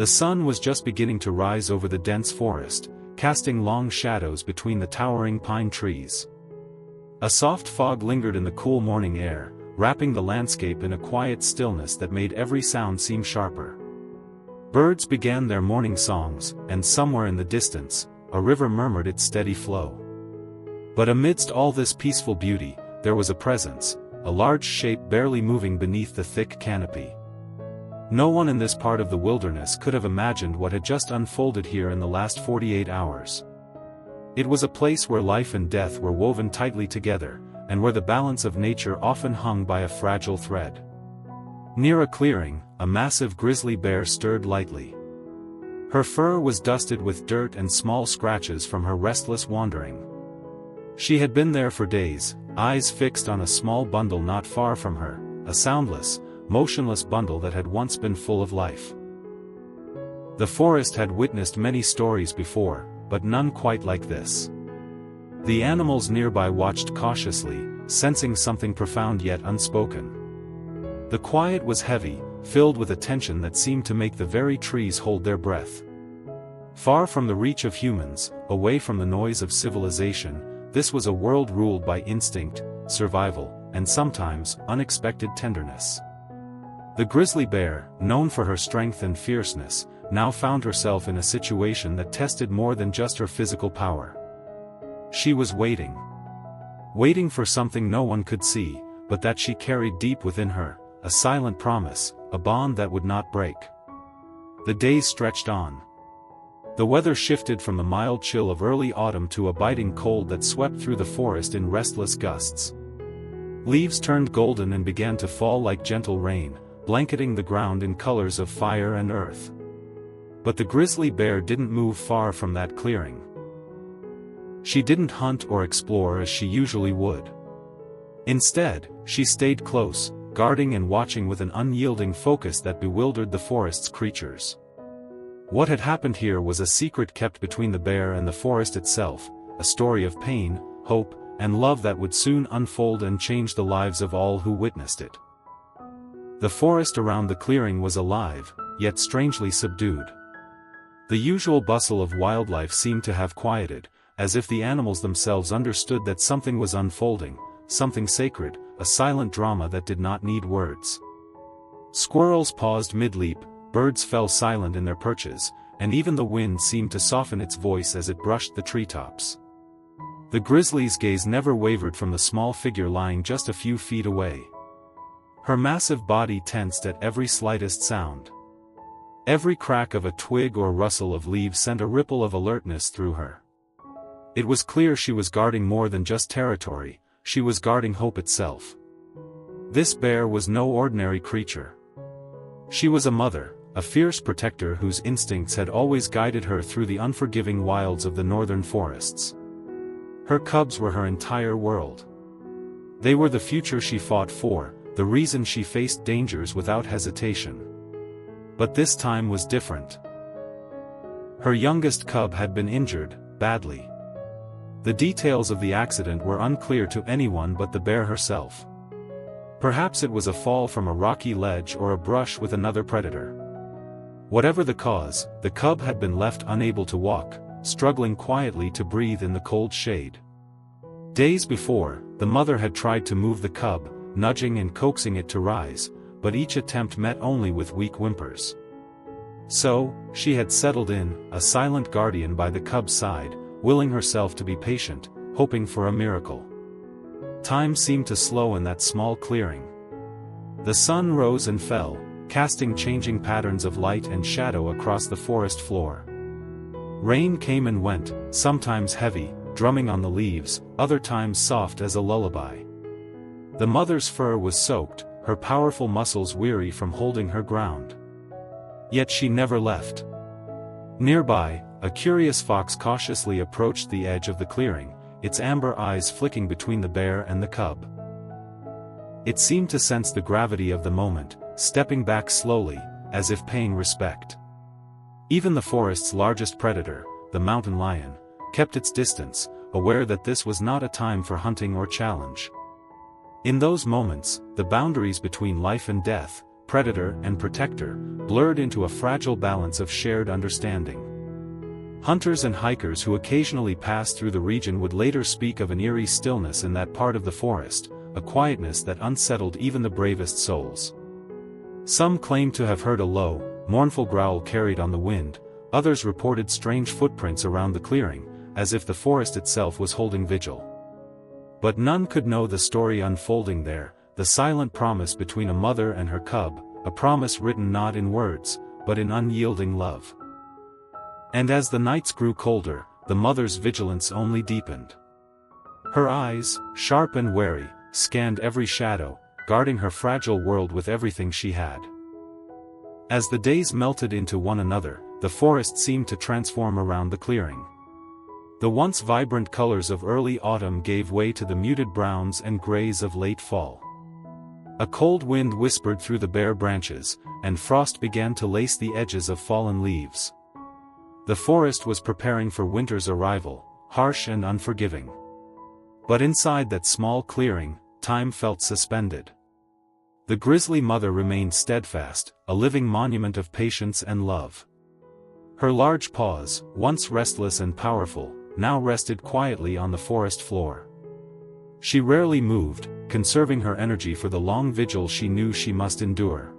The sun was just beginning to rise over the dense forest, casting long shadows between the towering pine trees. A soft fog lingered in the cool morning air, wrapping the landscape in a quiet stillness that made every sound seem sharper. Birds began their morning songs, and somewhere in the distance, a river murmured its steady flow. But amidst all this peaceful beauty, there was a presence, a large shape barely moving beneath the thick canopy. No one in this part of the wilderness could have imagined what had just unfolded here in the last 48 hours. It was a place where life and death were woven tightly together, and where the balance of nature often hung by a fragile thread. Near a clearing, a massive grizzly bear stirred lightly. Her fur was dusted with dirt and small scratches from her restless wandering. She had been there for days, eyes fixed on a small bundle not far from her, a soundless, motionless bundle that had once been full of life. The forest had witnessed many stories before, but none quite like this. The animals nearby watched cautiously, sensing something profound yet unspoken. The quiet was heavy, filled with a tension that seemed to make the very trees hold their breath. Far from the reach of humans, away from the noise of civilization, this was a world ruled by instinct, survival, and sometimes unexpected tenderness. The grizzly bear, known for her strength and fierceness, now found herself in a situation that tested more than just her physical power. She was waiting. Waiting for something no one could see, but that she carried deep within her, a silent promise, a bond that would not break. The days stretched on. The weather shifted from the mild chill of early autumn to a biting cold that swept through the forest in restless gusts. Leaves turned golden and began to fall like gentle rain, blanketing the ground in colors of fire and earth. But the grizzly bear didn't move far from that clearing. She didn't hunt or explore as she usually would. Instead, she stayed close, guarding and watching with an unyielding focus that bewildered the forest's creatures. What had happened here was a secret kept between the bear and the forest itself, a story of pain, hope, and love that would soon unfold and change the lives of all who witnessed it. The forest around the clearing was alive, yet strangely subdued. The usual bustle of wildlife seemed to have quieted, as if the animals themselves understood that something was unfolding, something sacred, a silent drama that did not need words. Squirrels paused mid-leap, birds fell silent in their perches, and even the wind seemed to soften its voice as it brushed the treetops. The grizzly's gaze never wavered from the small figure lying just a few feet away. Her massive body tensed at every slightest sound. Every crack of a twig or rustle of leaves sent a ripple of alertness through her. It was clear she was guarding more than just territory, she was guarding hope itself. This bear was no ordinary creature. She was a mother, a fierce protector whose instincts had always guided her through the unforgiving wilds of the northern forests. Her cubs were her entire world. They were the future she fought for, the reason she faced dangers without hesitation. But this time was different. Her youngest cub had been injured, badly. The details of the accident were unclear to anyone but the bear herself. Perhaps it was a fall from a rocky ledge or a brush with another predator. Whatever the cause, the cub had been left unable to walk, struggling quietly to breathe in the cold shade. Days before, the mother had tried to move the cub, nudging and coaxing it to rise, but each attempt met only with weak whimpers. So, she had settled in, a silent guardian by the cub's side, willing herself to be patient, hoping for a miracle. Time seemed to slow in that small clearing. The sun rose and fell, casting changing patterns of light and shadow across the forest floor. Rain came and went, sometimes heavy, drumming on the leaves, other times soft as a lullaby. The mother's fur was soaked, her powerful muscles weary from holding her ground. Yet she never left. Nearby, a curious fox cautiously approached the edge of the clearing, its amber eyes flicking between the bear and the cub. It seemed to sense the gravity of the moment, stepping back slowly, as if paying respect. Even the forest's largest predator, the mountain lion, kept its distance, aware that this was not a time for hunting or challenge. In those moments, the boundaries between life and death, predator and protector, blurred into a fragile balance of shared understanding. Hunters and hikers who occasionally passed through the region would later speak of an eerie stillness in that part of the forest, a quietness that unsettled even the bravest souls. Some claimed to have heard a low, mournful growl carried on the wind, others reported strange footprints around the clearing, as if the forest itself was holding vigil. But none could know the story unfolding there, the silent promise between a mother and her cub, a promise written not in words, but in unyielding love. And as the nights grew colder, the mother's vigilance only deepened. Her eyes, sharp and wary, scanned every shadow, guarding her fragile world with everything she had. As the days melted into one another, the forest seemed to transform around the clearing. The once vibrant colors of early autumn gave way to the muted browns and grays of late fall. A cold wind whispered through the bare branches, and frost began to lace the edges of fallen leaves. The forest was preparing for winter's arrival, harsh and unforgiving. But inside that small clearing, time felt suspended. The grizzly mother remained steadfast, a living monument of patience and love. Her large paws, once restless and powerful, now rested quietly on the forest floor. She rarely moved, conserving her energy for the long vigil she knew she must endure.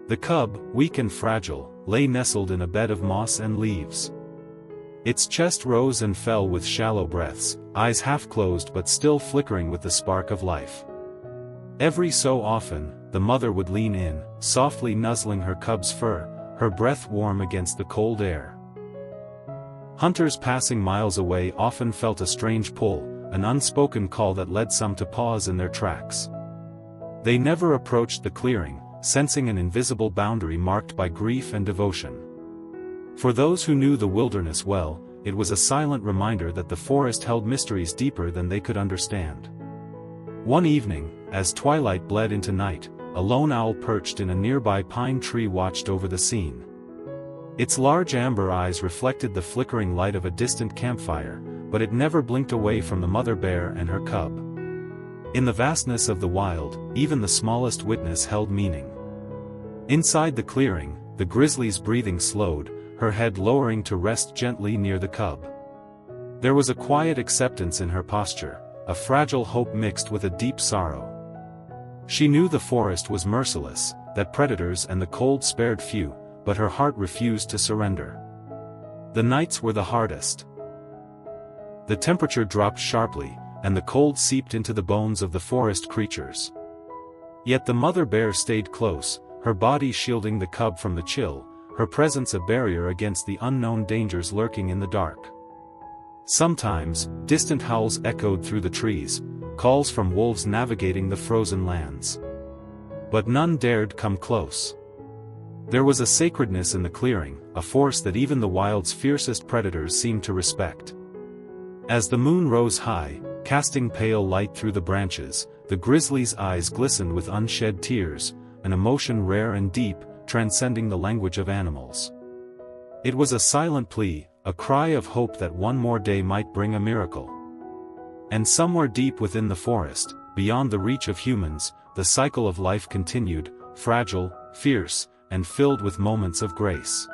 The cub, weak and fragile, lay nestled in a bed of moss and leaves. Its chest rose and fell with shallow breaths, eyes half closed but still flickering with the spark of life. Every so often, the mother would lean in, softly nuzzling her cub's fur, her breath warm against the cold air. Hunters passing miles away often felt a strange pull, an unspoken call that led some to pause in their tracks. They never approached the clearing, sensing an invisible boundary marked by grief and devotion. For those who knew the wilderness well, it was a silent reminder that the forest held mysteries deeper than they could understand. One evening, as twilight bled into night, a lone owl perched in a nearby pine tree watched over the scene. Its large amber eyes reflected the flickering light of a distant campfire, but it never blinked away from the mother bear and her cub. In the vastness of the wild, even the smallest witness held meaning. Inside the clearing, the grizzly's breathing slowed, her head lowering to rest gently near the cub. There was a quiet acceptance in her posture, a fragile hope mixed with a deep sorrow. She knew the forest was merciless, that predators and the cold spared few, but her heart refused to surrender. The nights were the hardest. The temperature dropped sharply, and the cold seeped into the bones of the forest creatures. Yet the mother bear stayed close, her body shielding the cub from the chill, her presence a barrier against the unknown dangers lurking in the dark. Sometimes, distant howls echoed through the trees, calls from wolves navigating the frozen lands. But none dared come close. There was a sacredness in the clearing, a force that even the wild's fiercest predators seemed to respect. As the moon rose high, casting pale light through the branches, the grizzly's eyes glistened with unshed tears, an emotion rare and deep, transcending the language of animals. It was a silent plea, a cry of hope that one more day might bring a miracle. And somewhere deep within the forest, beyond the reach of humans, the cycle of life continued, fragile, fierce, and filled with moments of grace.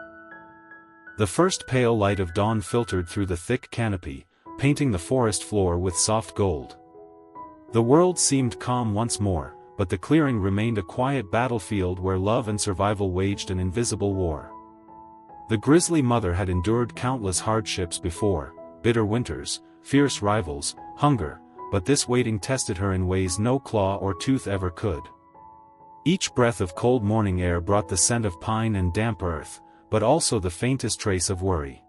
The first pale light of dawn filtered through the thick canopy, painting the forest floor with soft gold. The world seemed calm once more, but the clearing remained a quiet battlefield where love and survival waged an invisible war. The grizzly mother had endured countless hardships before, bitter winters, fierce rivals, hunger, but this waiting tested her in ways no claw or tooth ever could. Each breath of cold morning air brought the scent of pine and damp earth, but also the faintest trace of worry.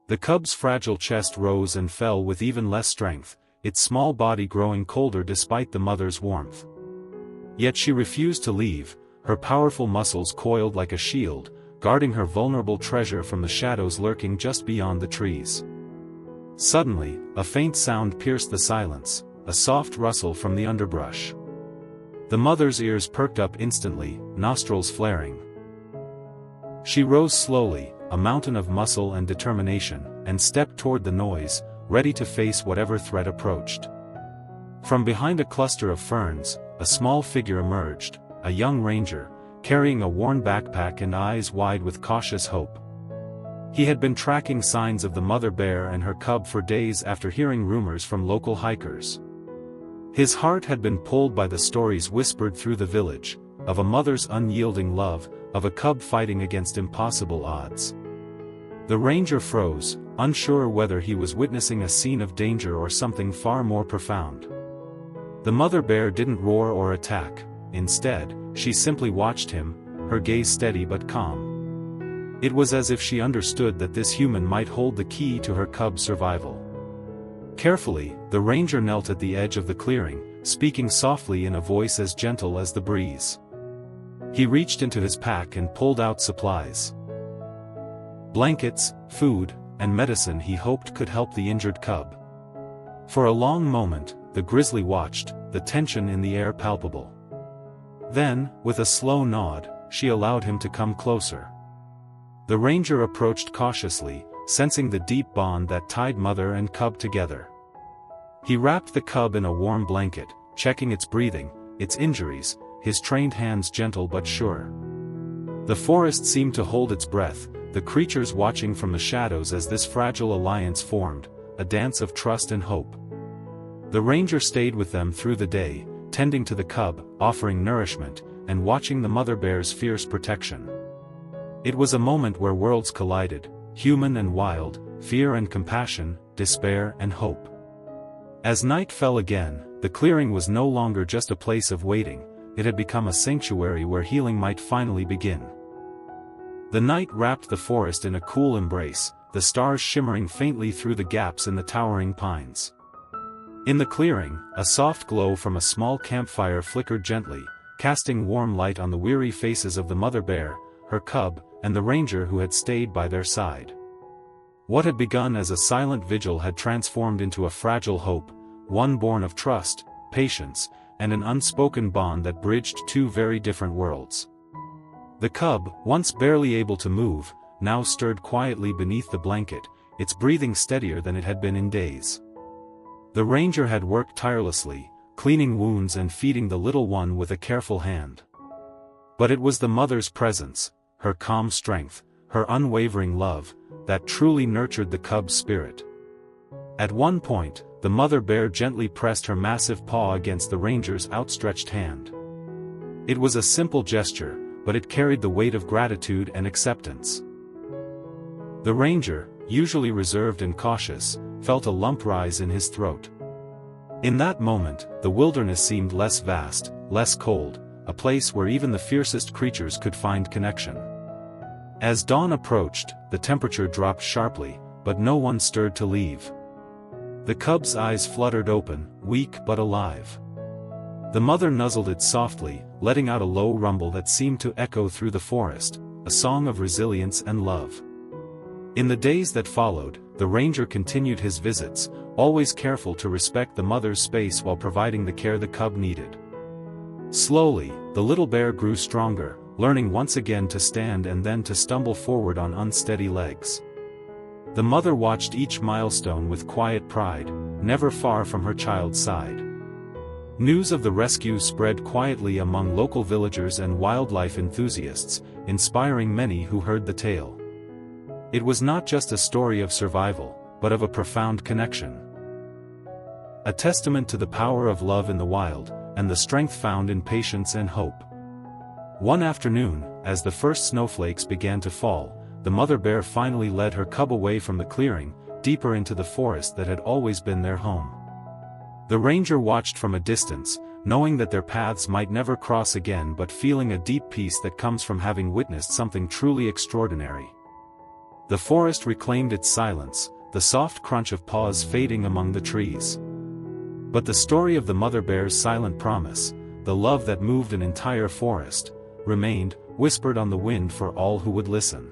The cub's fragile chest rose and fell with even less strength, its small body growing colder despite the mother's warmth. Yet she refused to leave, her powerful muscles coiled like a shield, guarding her vulnerable treasure from the shadows lurking just beyond the trees. Suddenly, a faint sound pierced the silence, a soft rustle from the underbrush. The mother's ears perked up instantly, nostrils flaring. She rose slowly, a mountain of muscle and determination, and stepped toward the noise, ready to face whatever threat approached. From behind a cluster of ferns, a small figure emerged, a young ranger, carrying a worn backpack and eyes wide with cautious hope. He had been tracking signs of the mother bear and her cub for days after hearing rumors from local hikers. His heart had been pulled by the stories whispered through the village, of a mother's unyielding love, of a cub fighting against impossible odds. The ranger froze, unsure whether he was witnessing a scene of danger or something far more profound. The mother bear didn't roar or attack. Instead, she simply watched him, her gaze steady but calm. It was as if she understood that this human might hold the key to her cub's survival. Carefully, the ranger knelt at the edge of the clearing, speaking softly in a voice as gentle as the breeze. He reached into his pack and pulled out supplies. Blankets, food, and medicine he hoped could help the injured cub. For a long moment, the grizzly watched, the tension in the air palpable. Then, with a slow nod, she allowed him to come closer. The ranger approached cautiously, sensing the deep bond that tied mother and cub together. He wrapped the cub in a warm blanket, checking its breathing, its injuries, his trained hands gentle but sure. The forest seemed to hold its breath, the creatures watching from the shadows as this fragile alliance formed, a dance of trust and hope. The ranger stayed with them through the day, tending to the cub, offering nourishment, and watching the mother bear's fierce protection. It was a moment where worlds collided, human and wild, fear and compassion, despair and hope. As night fell again, the clearing was no longer just a place of waiting, it had become a sanctuary where healing might finally begin. The night wrapped the forest in a cool embrace, the stars shimmering faintly through the gaps in the towering pines. In the clearing, a soft glow from a small campfire flickered gently, casting warm light on the weary faces of the mother bear, her cub, and the ranger who had stayed by their side. What had begun as a silent vigil had transformed into a fragile hope, one born of trust, patience, and an unspoken bond that bridged two very different worlds. The cub, once barely able to move, now stirred quietly beneath the blanket, its breathing steadier than it had been in days. The ranger had worked tirelessly, cleaning wounds and feeding the little one with a careful hand. But it was the mother's presence, her calm strength, her unwavering love, that truly nurtured the cub's spirit. At one point, the mother bear gently pressed her massive paw against the ranger's outstretched hand. It was a simple gesture, but it carried the weight of gratitude and acceptance. The ranger, usually reserved and cautious, felt a lump rise in his throat. In that moment, the wilderness seemed less vast, less cold, a place where even the fiercest creatures could find connection. As dawn approached, the temperature dropped sharply, but no one stirred to leave. The cub's eyes fluttered open, weak but alive. The mother nuzzled it softly, letting out a low rumble that seemed to echo through the forest, a song of resilience and love. In the days that followed, the ranger continued his visits, always careful to respect the mother's space while providing the care the cub needed. Slowly, the little bear grew stronger, learning once again to stand and then to stumble forward on unsteady legs. The mother watched each milestone with quiet pride, never far from her child's side. News of the rescue spread quietly among local villagers and wildlife enthusiasts, inspiring many who heard the tale. It was not just a story of survival, but of a profound connection. A testament to the power of love in the wild, and the strength found in patience and hope. One afternoon, as the first snowflakes began to fall, the mother bear finally led her cub away from the clearing, deeper into the forest that had always been their home. The ranger watched from a distance, knowing that their paths might never cross again but feeling a deep peace that comes from having witnessed something truly extraordinary. The forest reclaimed its silence, the soft crunch of paws fading among the trees. But the story of the mother bear's silent promise, the love that moved an entire forest, remained, whispered on the wind for all who would listen.